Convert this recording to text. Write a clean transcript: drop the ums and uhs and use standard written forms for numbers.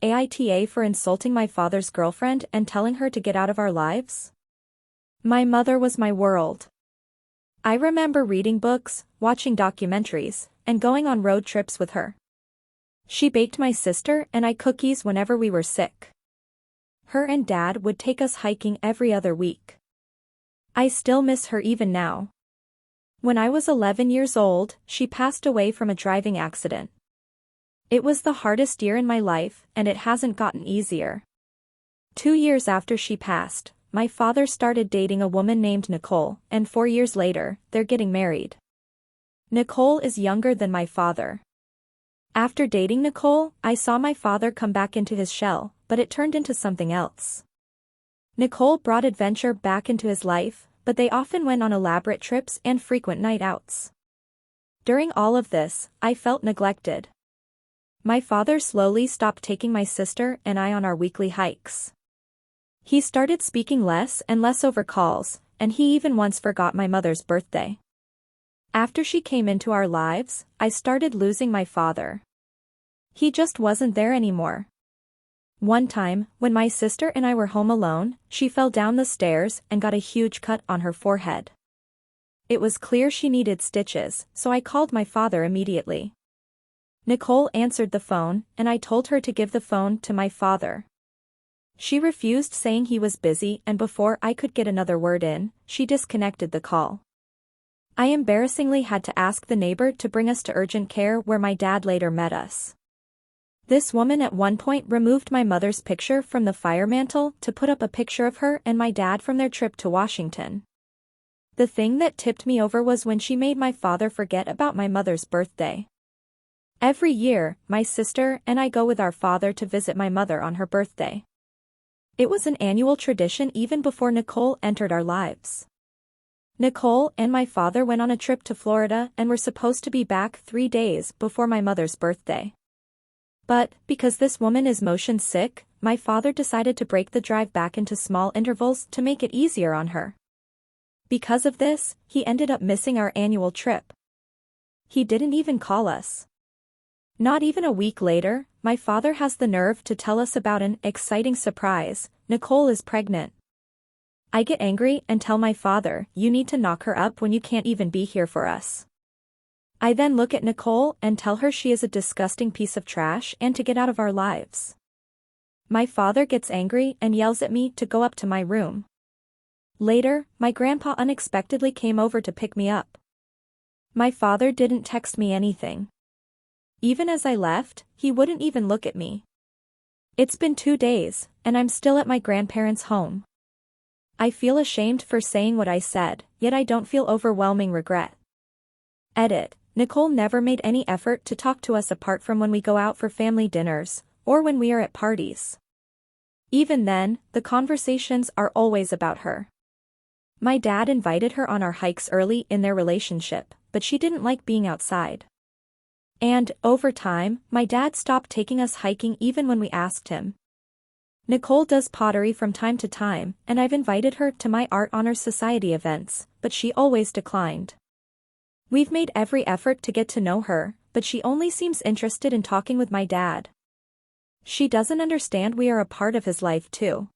AITA for insulting my father's girlfriend and telling her to get out of our lives? My mother was my world. I remember reading books, watching documentaries, and going on road trips with her. She baked my sister and I cookies whenever we were sick. Her and Dad would take us hiking every other week. I still miss her even now. When I was 11 years old, she passed away from a driving accident. It was the hardest year in my life, and it hasn't gotten easier. 2 years after she passed, my father started dating a woman named Nicole, and 4 years later, they're getting married. Nicole is younger than my father. After dating Nicole, I saw my father come back into his shell, but it turned into something else. Nicole brought adventure back into his life, but they often went on elaborate trips and frequent night outs. During all of this, I felt neglected. My father slowly stopped taking my sister and I on our weekly hikes. He started speaking less and less over calls, and he even once forgot my mother's birthday. After she came into our lives, I started losing my father. He just wasn't there anymore. One time, when my sister and I were home alone, she fell down the stairs and got a huge cut on her forehead. It was clear she needed stitches, so I called my father immediately. Nicole answered the phone, and I told her to give the phone to my father. She refused, saying he was busy, and before I could get another word in, she disconnected the call. I embarrassingly had to ask the neighbor to bring us to urgent care where my dad later met us. This woman at one point removed my mother's picture from the fire mantle to put up a picture of her and my dad from their trip to Washington. The thing that tipped me over was when she made my father forget about my mother's birthday. Every year, my sister and I go with our father to visit my mother on her birthday. It was an annual tradition even before Nicole entered our lives. Nicole and my father went on a trip to Florida and were supposed to be back 3 days before my mother's birthday. But, because this woman is motion sick, my father decided to break the drive back into small intervals to make it easier on her. Because of this, he ended up missing our annual trip. He didn't even call us. Not even a week later, my father has the nerve to tell us about an exciting surprise: Nicole is pregnant. I get angry and tell my father, "You need to knock her up when you can't even be here for us." I then look at Nicole and tell her she is a disgusting piece of trash and to get out of our lives. My father gets angry and yells at me to go up to my room. Later, my grandpa unexpectedly came over to pick me up. My father didn't text me anything. Even as I left, he wouldn't even look at me. It's been 2 days, and I'm still at my grandparents' home. I feel ashamed for saying what I said, yet I don't feel overwhelming regret. Edit: Nicole never made any effort to talk to us apart from when we go out for family dinners, or when we are at parties. Even then, the conversations are always about her. My dad invited her on our hikes early in their relationship, but she didn't like being outside. And, over time, my dad stopped taking us hiking even when we asked him. Nicole does pottery from time to time, and I've invited her to my Art Honor Society events, but she always declined. We've made every effort to get to know her, but she only seems interested in talking with my dad. She doesn't understand we are a part of his life too.